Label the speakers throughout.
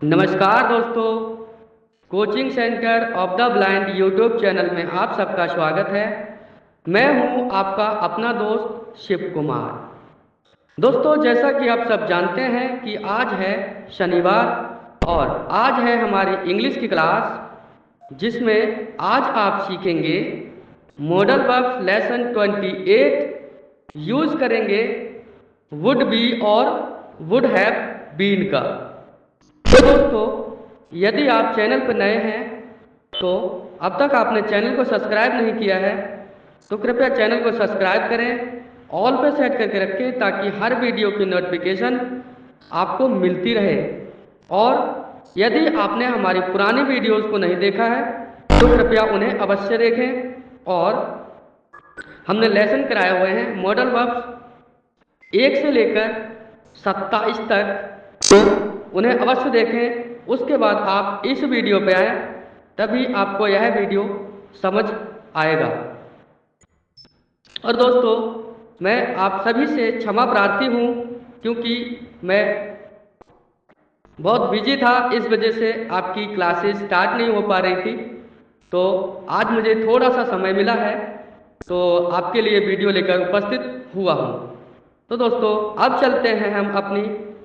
Speaker 1: नमस्कार दोस्तों, coaching centre of the blind YouTube channel में आप सबका स्वागत है। मैं हूं आपका अपना दोस्त शिव कुमार। दोस्तों, जैसा कि आप सब जानते हैं कि आज है शनिवार और आज है हमारी इंग्लिश की क्लास, जिसमें आज आप सीखेंगे मॉडल वर्ब्स लेसन 28। यूज़ करेंगे वुड बी और वुड हैव बीन का। तो दोस्तों, यदि आप चैनल पर नए हैं तो अब तक आपने चैनल को सब्सक्राइब नहीं किया है तो कृपया चैनल को सब्सक्राइब करें, ऑल पे सेट करके रखें ताकि हर वीडियो की नोटिफिकेशन आपको मिलती रहे। और यदि आपने हमारी पुरानी वीडियोस को नहीं देखा है तो कृपया उन्हें अवश्य देखें। और हमने लेसन कराए हुए हैं मॉडल वर्ब्स 1 से लेकर 27 तक, तो उन्हें अवश्य देखें। उसके बाद आप इस वीडियो पे आए, तभी आपको यह वीडियो समझ आएगा। और दोस्तों, मैं आप सभी से क्षमा प्रार्थी हूँ क्योंकि मैं बहुत बिजी था, इस वजह से आपकी क्लासेस स्टार्ट नहीं हो पा रही थी। तो आज मुझे थोड़ा सा समय मिला है तो आपके लिए वीडियो लेकर उपस्थित हुआ हूँ। तो दोस्तों, अब चलते हैं हम अपनी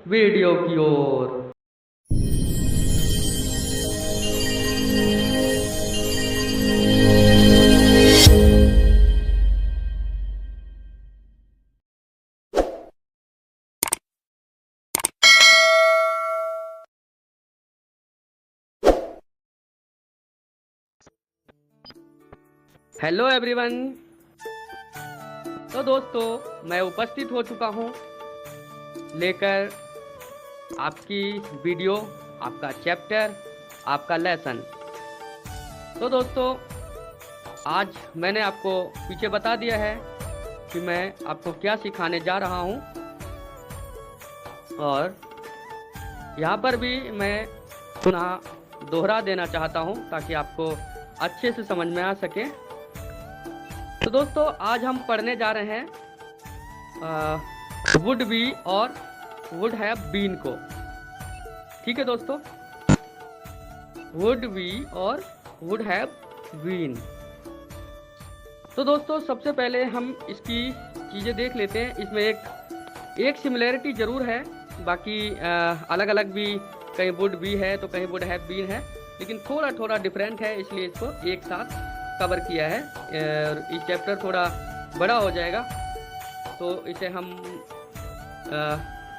Speaker 1: वीडियो की ओर। Hello everyone. तो दोस्तों, मैं उपस्थित हो चुका हूँ लेकर आपकी वीडियो, आपका चैप्टर, आपका लेसन। तो दोस्तों, आज मैंने आपको पीछे बता दिया है कि मैं आपको क्या सिखाने जा रहा हूँ, और यहाँ पर भी मैं पुनः दोहरा देना चाहता हूँ ताकि आपको अच्छे से समझ में आ सके। तो दोस्तों, आज हम पढ़ने जा रहे हैं वुड बी और वुड हैव बीन को। ठीक है दोस्तों, वुड बी और वुड हैव बीन। तो दोस्तों, सबसे पहले हम इसकी चीज़ें देख लेते हैं। इसमें एक सिमिलैरिटी ज़रूर है, बाकी अलग अलग भी, कहीं वुड बी है तो कहीं वुड हैव बीन है, लेकिन थोड़ा थोड़ा डिफरेंट है, इसलिए इसको एक साथ कवर किया है। इस चैप्टर थोड़ा बड़ा हो जाएगा तो इसे हम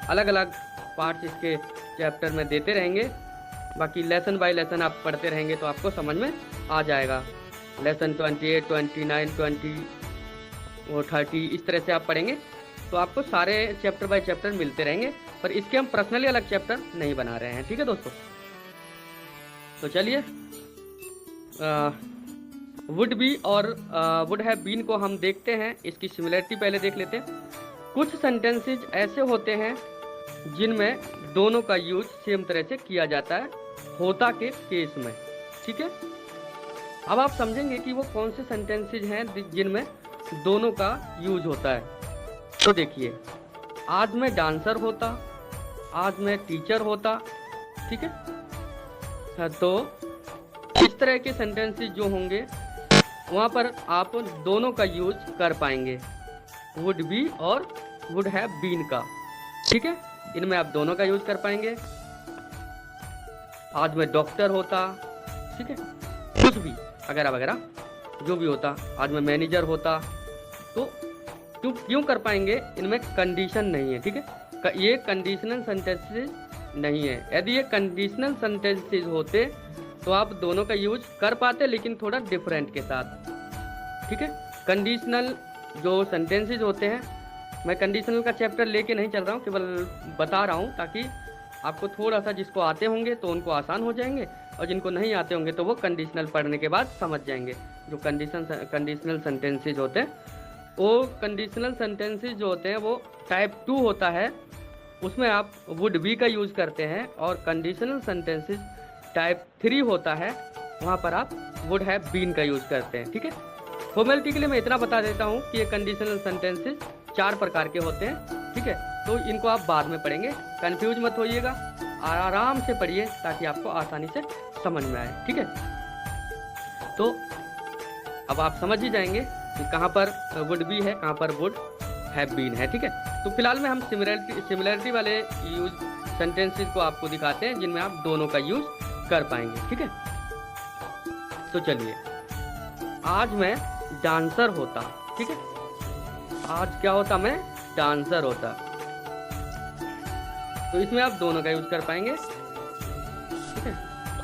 Speaker 1: अलग अलग पार्ट्स इसके चैप्टर में देते रहेंगे। बाकी लेसन बाय लेसन आप पढ़ते रहेंगे तो आपको समझ में आ जाएगा। लेसन 28, 29, 20 और 30 इस तरह से आप पढ़ेंगे तो आपको सारे चैप्टर बाय चैप्टर मिलते रहेंगे, पर इसके हम पर्सनली अलग चैप्टर नहीं बना रहे हैं। ठीक है दोस्तों, तो चलिए वुड बी और वुड हैव बीन को हम देखते हैं। इसकी सिमिलरिटी पहले देख लेते हैं। कुछ सेंटेंसेस ऐसे होते हैं जिनमें दोनों का यूज सेम तरह से किया जाता है होता के केस में। ठीक है, अब आप समझेंगे कि वो कौन से सेंटेंसेस हैं जिनमें दोनों का यूज होता है। तो देखिए, आज मैं डांसर होता, आज मैं टीचर होता। ठीक है, तो इस तरह के सेंटेंसेस जो होंगे वहाँ पर आप दोनों का यूज कर पाएंगे, वुड बी और वुड हैव बीन का। ठीक है, इनमें आप दोनों का यूज कर पाएंगे। आज मैं डॉक्टर होता, ठीक है, कुछ भी वगैरह वगैरह जो भी होता, आज मैं मैनेजर होता, तो क्यों कर पाएंगे, इनमें कंडीशन नहीं है। ठीक है, ये कंडीशनल सेंटेंसेस नहीं है। यदि ये कंडीशनल सेंटेंसेस होते तो आप दोनों का यूज कर पाते, लेकिन थोड़ा डिफरेंट के साथ। ठीक है, कंडीशनल जो सेंटेंसेस होते हैं, मैं कंडीशनल का चैप्टर लेके नहीं चल रहा हूँ, केवल बता रहा हूँ ताकि आपको थोड़ा सा, जिसको आते होंगे तो उनको आसान हो जाएंगे, और जिनको नहीं आते होंगे तो वो कंडीशनल पढ़ने के बाद समझ जाएंगे। जो कंडीशनल सेंटेंसेज होते हैं, वो कंडीशनल सेंटेंसेज जो होते हैं वो टाइप 2 होता है, उसमें आप वुड बी का यूज़ करते हैं। और कंडीशनल सेंटेंसेज टाइप 3 होता है, वहाँ पर आप वुड हैव बीन का यूज़ करते हैं। ठीक है, फॉर्मेलिटी के लिए मैं इतना बता देता हूँ कि ये कंडीशनल सेंटेंसेज 4 प्रकार के होते हैं। ठीक है, तो इनको आप बाद में पढ़ेंगे, कंफ्यूज मत होइएगा। आराम से पढ़िए ताकि आपको आसानी से समझ में आए। ठीक है, तो अब आप समझ ही जाएंगे कि कहाँ पर वुड बी है, कहाँ पर वुड हैव बीन है। ठीक है, तो फिलहाल में हम सिमिलरिटी वाले यूज सेंटेंसेस को आपको दिखाते हैं जिनमें आप दोनों का यूज कर पाएंगे। ठीक है, तो चलिए, आज मैं डांसर होता। ठीक है, आज क्या होता, मैं डांसर होता। तो इसमें आप दोनों का यूज कर पाएंगे। ठीक है,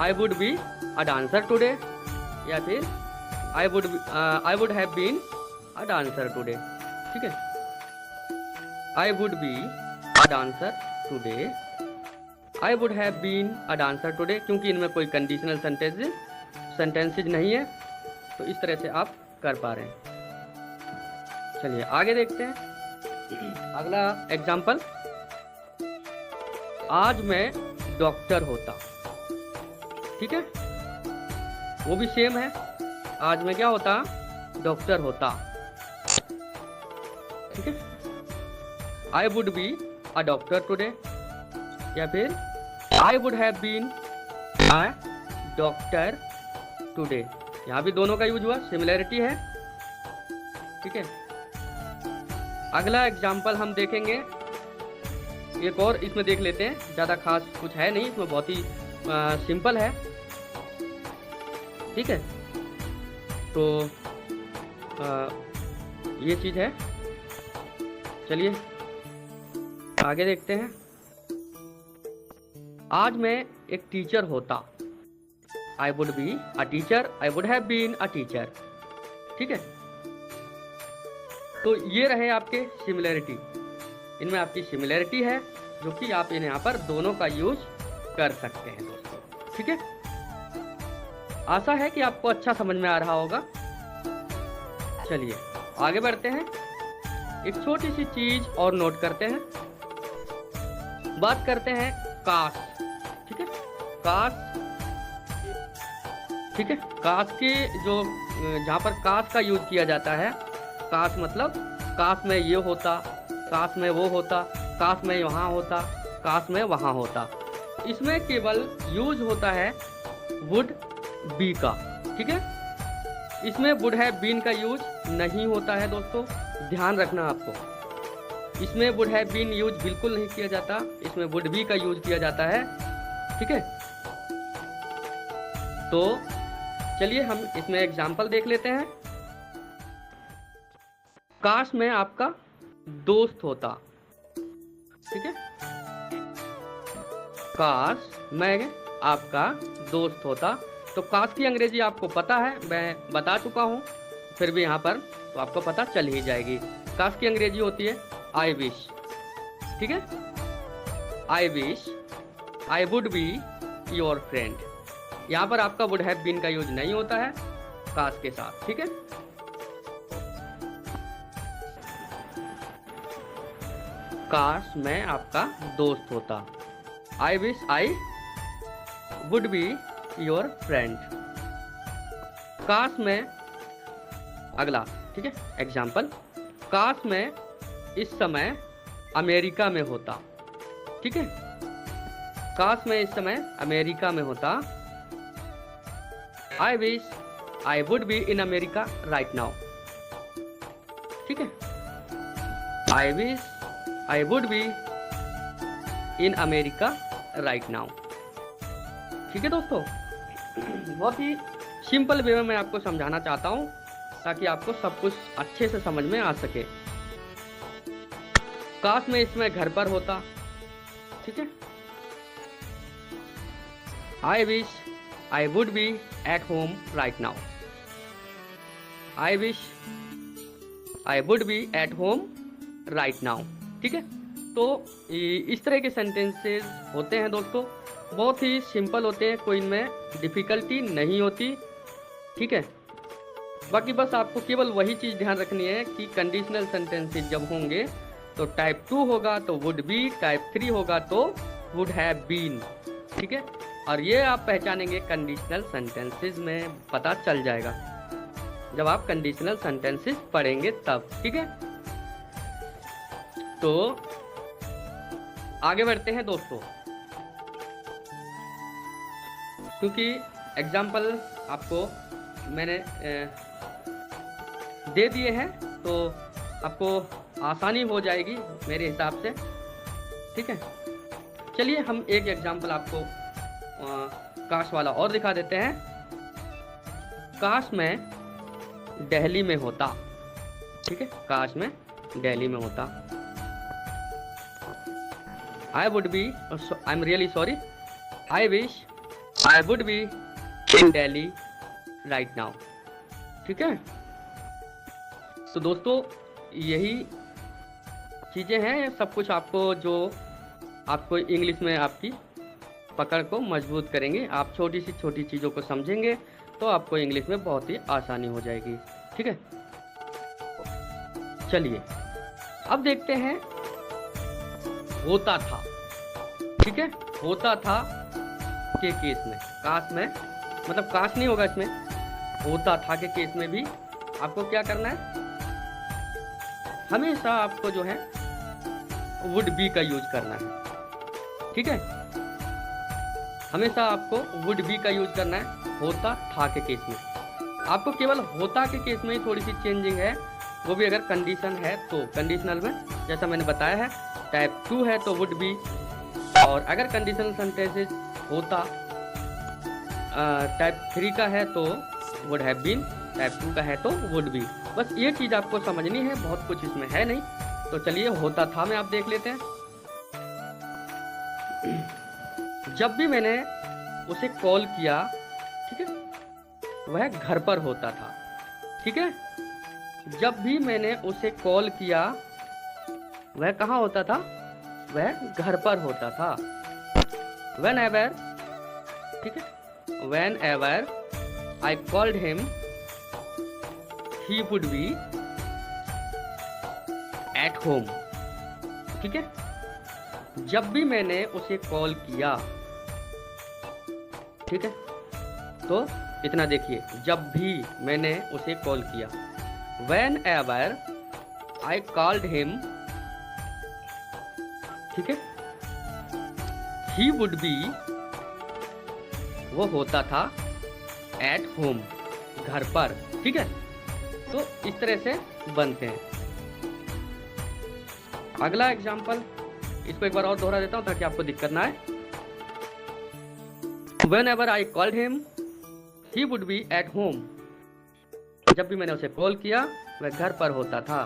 Speaker 1: I would be a dancer today, या फिर I would have been a dancer today. ठीक है, I would be a dancer today, I would have been a dancer today, क्योंकि इनमें कोई कंडीशनल सेंटेंसेज नहीं है, तो इस तरह से आप कर पा रहे हैं। चलिए आगे देखते हैं अगला एग्जाम्पल। आज मैं डॉक्टर होता। ठीक है, वो भी सेम है, आज मैं क्या होता, डॉक्टर होता। ठीक है, I would be a doctor today, या फिर I would have been a doctor today. यहाँ भी दोनों का यूज हुआ, सिमिलरिटी है। ठीक है, अगला एग्जाम्पल हम देखेंगे, एक और इसमें देख लेते हैं, ज़्यादा खास कुछ है नहीं इसमें, बहुत ही सिंपल है। ठीक है, तो ये चीज़ है। चलिए आगे देखते हैं। आज मैं एक टीचर होता। I would be a teacher, I would have been a teacher. ठीक है, तो ये रहे आपके सिमिलरिटी, इनमें आपकी सिमिलरिटी है जो कि आप यहाँ पर दोनों का यूज कर सकते हैं दोस्तों। ठीक है, आशा है कि आपको अच्छा समझ में आ रहा होगा। चलिए आगे बढ़ते हैं, एक छोटी सी चीज और नोट करते हैं, बात करते हैं काश। ठीक है, काश। ठीक है, काश के जो जहाँ पर काश का यूज किया जाता है, काश मतलब काश में ये होता, काश में वो होता, काश में यहाँ होता, काश में वहाँ होता। इसमें केवल यूज होता है वुड बी का। ठीक है, इसमें वुड हैव बीन का यूज नहीं होता है दोस्तों, ध्यान रखना आपको। इसमें वुड हैव बीन यूज बिल्कुल नहीं किया जाता, इसमें वुड बी का यूज किया जाता है। ठीक है, तो चलिए हम इसमें एग्जाम्पल देख लेते हैं। काश मैं आपका दोस्त होता। ठीक है, काश मैं आपका दोस्त होता। तो काश की अंग्रेजी आपको पता है, मैं बता चुका हूं, फिर भी यहाँ पर तो आपको पता चल ही जाएगी। काश की अंग्रेजी होती है आई विश। ठीक है, I wish I would be your friend. यहाँ पर आपका वुड हैव बीन का यूज नहीं होता है काश के साथ। ठीक है, काश मैं आपका दोस्त होता, I wish I would be your friend. काश मैं, अगला, ठीक है एग्जाम्पल, काश मैं इस समय अमेरिका में होता। ठीक है, काश मैं इस समय अमेरिका में होता, I wish I would be in America right now. ठीक है, I wish I would be in America right now. ठीक है दोस्तों, बहुत ही सिंपल वे में मैं आपको समझाना चाहता हूँ ताकि आपको सब कुछ अच्छे से समझ में आ सके। काश मैं इसमें घर पर होता। ठीक है, I wish I would B at home right now, I wish I would B at home right now. ठीक है, तो इस तरह के सेंटेंसेस होते हैं दोस्तों, बहुत ही सिंपल होते हैं, कोई इनमें डिफ़िकल्टी नहीं होती। ठीक है, बाकी बस आपको केवल वही चीज़ ध्यान रखनी है कि कंडीशनल सेंटेंसेस जब होंगे तो टाइप 2 होगा तो वुड बी, टाइप 3 होगा तो वुड हैव बीन। ठीक है, और ये आप पहचानेंगे कंडीशनल सेंटेंसेस में, पता चल जाएगा जब आप कंडीशनल सेंटेंसेस पढ़ेंगे तब। ठीक है, तो आगे बढ़ते हैं दोस्तों। क्योंकि एग्जाम्पल आपको मैंने दे दिए हैं तो आपको आसानी हो जाएगी मेरे हिसाब से, ठीक है। चलिए हम एक एग्जाम्पल आपको काश वाला और दिखा देते हैं। काश मैं दिल्ली में होता, ठीक है, काश मैं दिल्ली में होता। I would B, I am really sorry, I wish I would be in Delhi right now, ठीक है। तो दोस्तों यही चीज़ें हैं, सब कुछ आपको जो आपको इंग्लिश में आपकी पकड़ को मजबूत करेंगे। आप छोटी सी छोटी चीज़ों को समझेंगे तो आपको इंग्लिश में बहुत ही आसानी हो जाएगी, ठीक है। चलिए अब देखते हैं होता था, ठीक है, होता था के केस में, काश में मतलब काश नहीं होगा इसमें, होता था के केस में भी आपको क्या करना है, हमेशा आपको जो है वुड बी का यूज करना है, ठीक है। हमेशा आपको वुड बी का यूज करना है होता था के केस में। आपको केवल होता के केस में ही थोड़ी सी चेंजिंग है, वो भी अगर कंडीशन है तो। कंडीशनल में जैसा मैंने बताया है टाइप 2 है तो वुड बी, और अगर कंडीशनल सेंटेंसेस होता टाइप 3 का है तो वुड हैव बीन, टाइप 2 का है तो वुड बी। बस ये चीज़ आपको समझनी है, बहुत कुछ इसमें है नहीं। तो चलिए होता था में आप देख लेते हैं। जब भी मैंने उसे कॉल किया, ठीक है, वह घर पर होता था, ठीक है। जब भी मैंने उसे कॉल किया वह कहाँ होता था, वह घर पर होता था। Whenever, ठीक है, whenever I called him, he would be at home, ठीक है। जब भी मैंने उसे कॉल किया, ठीक है, तो इतना देखिए, जब भी मैंने उसे कॉल किया, whenever I called him, ठीक है, he would be, वो होता था at home, घर पर, ठीक है। तो इस तरह से बनते हैं। अगला एग्जाम्पल, इसको एक बार और दोहरा देता हूं ताकि आपको दिक्कत ना आए। Whenever I called him, he would be at home. जब भी मैंने उसे कॉल किया वह घर पर होता था।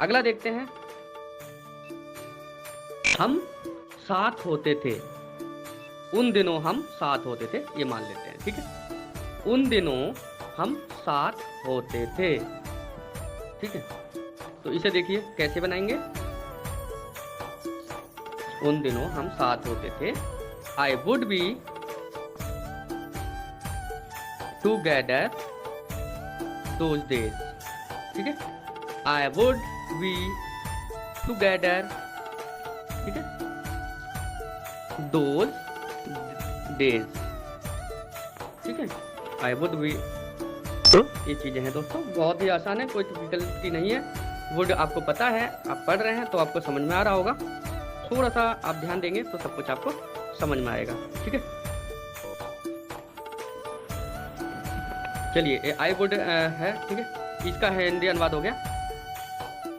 Speaker 1: अगला देखते हैं, हम साथ होते थे, उन दिनों हम साथ होते थे, ये मान लेते हैं, ठीक है। उन दिनों हम साथ होते थे, ठीक है। तो इसे देखिए कैसे बनाएंगे। उन दिनों हम साथ होते थे, आई would B together those days, ठीक है। आई वुड बी टूगेदर, ठीक है, दोज डेज, ठीक है। आई वुड बी, तो ये चीजें हैं दोस्तों, बहुत ही आसान है, कोई डिफिकल्टी नहीं है। वुड आपको पता है, आप पढ़ रहे हैं तो आपको समझ में आ रहा होगा। थोड़ा सा आप ध्यान देंगे तो सब कुछ आपको समझ में आएगा, ठीक है। चलिए आई वुड है, ठीक है, इसका हिंदी अनुवाद हो गया।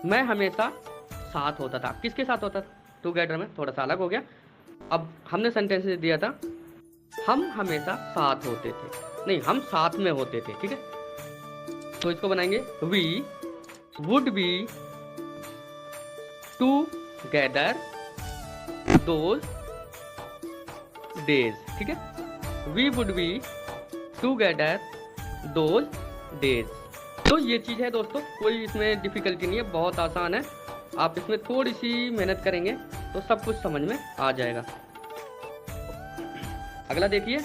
Speaker 1: मैं हमेशा साथ होता था, किसके साथ होता था, टुगेदर में, थोड़ा सा अलग हो गया। अब हमने सेंटेंस दिया था, हम हमेशा साथ होते थे, नहीं हम साथ में होते थे, ठीक है। तो इसको बनाएंगे, we would be together those days, ठीक है। We would be together those days. तो ये चीज़ है दोस्तों, कोई इसमें डिफिकल्टी नहीं है, बहुत आसान है। आप इसमें थोड़ी सी मेहनत करेंगे तो सब कुछ समझ में आ जाएगा। अगला देखिए,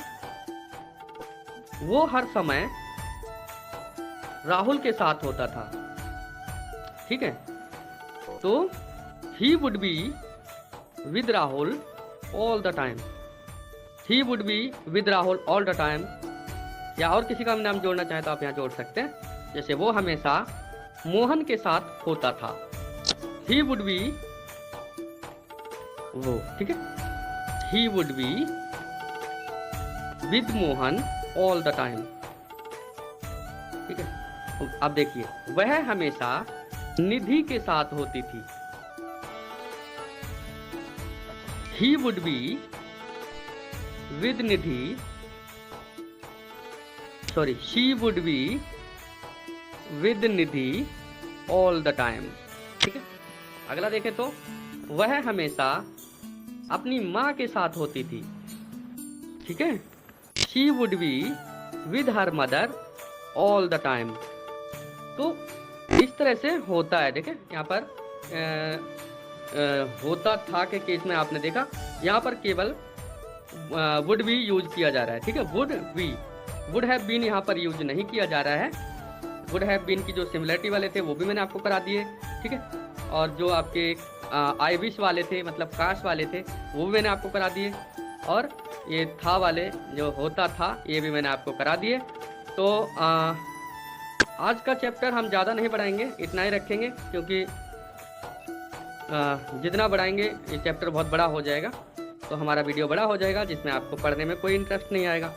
Speaker 1: वो हर समय राहुल के साथ होता था, ठीक है। तो he would be with Rahul all the time, he would be with Rahul all the time. या और किसी का नाम जोड़ना चाहे तो आप यहाँ जोड़ सकते हैं, जैसे वो हमेशा मोहन के साथ होता था, ही वुड बी वो, ठीक है, he would be with Mohan all the time. ठीक है, अब देखिए, वह हमेशा निधि के साथ होती थी। He would be with Nidhi, sorry, she would be with Nidhi all the time. ठीक है, अगला देखें तो वह हमेशा अपनी माँ के साथ होती थी। ठीक है, she would be with her mother all the time. तो इस तरह से होता है। देखें यहाँ पर होता था के केस में आपने देखा, यहाँ पर केवल वुड बी यूज किया जा रहा है। ठीक है, वुड हैव बीन यहाँ पर यूज नहीं किया जा रहा है। वुड हैव बीन की जो सिमिलरिटी वाले थे वो भी मैंने आपको करा दिए। ठीक है, और जो आपके आई विश वाले थे, मतलब काश वाले थे, वो भी मैंने आपको करा दिए। और ये था वाले जो होता था, ये भी मैंने आपको करा दिए। तो आज का चैप्टर हम ज़्यादा नहीं बढ़ाएंगे, इतना ही रखेंगे, क्योंकि जितना बढ़ाएंगे ये चैप्टर बहुत बड़ा हो जाएगा, तो हमारा वीडियो बड़ा हो जाएगा, जिसमें आपको पढ़ने में कोई इंटरेस्ट नहीं आएगा,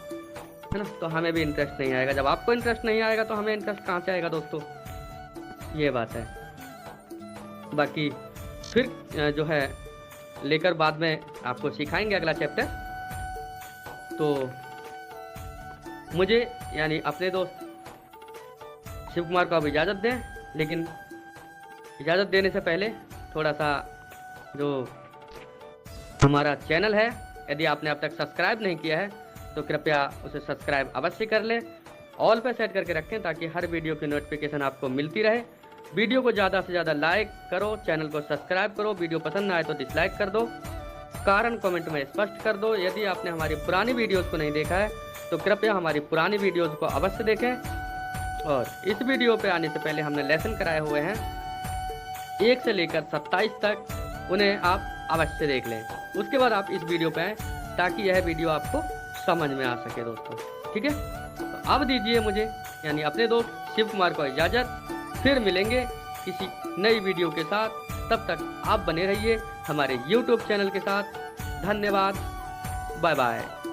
Speaker 1: है ना। तो हमें भी इंटरेस्ट नहीं आएगा। जब आपको इंटरेस्ट नहीं आएगा तो हमें इंटरेस्ट कहाँ से आएगा दोस्तों, ये बात है। बाकी फिर जो है लेकर बाद में आपको सिखाएंगे अगला चैप्टर। तो मुझे यानी अपने दोस्त शिव कुमार को अब इजाज़त दें, लेकिन इजाज़त देने से पहले थोड़ा सा जो हमारा चैनल है, यदि आपने अब तक सब्सक्राइब नहीं किया है तो कृपया उसे सब्सक्राइब अवश्य कर लें। ऑल पे सेट करके रखें ताकि हर वीडियो की नोटिफिकेशन आपको मिलती रहे। वीडियो को ज़्यादा से ज़्यादा लाइक करो, चैनल को सब्सक्राइब करो। वीडियो पसंद ना आए तो डिसलाइक कर दो, कारण कमेंट में स्पष्ट कर दो। यदि आपने हमारी पुरानी वीडियोज़ को नहीं देखा है तो कृपया हमारी पुरानी वीडियोज़ को अवश्य देखें। और इस वीडियो पे आने से पहले हमने लेसन कराए हुए हैं 1 से लेकर 27 तक, उन्हें आप अवश्य देख लें। उसके बाद आप इस वीडियो पे आएँ ताकि यह वीडियो आपको समझ में आ सके दोस्तों। ठीक है, तो अब दीजिए मुझे यानी अपने दोस्त शिव कुमार को इजाज़त। फिर मिलेंगे किसी नई वीडियो के साथ। तब तक आप बने रहिए हमारे YouTube चैनल के साथ। धन्यवाद, बाय बाय।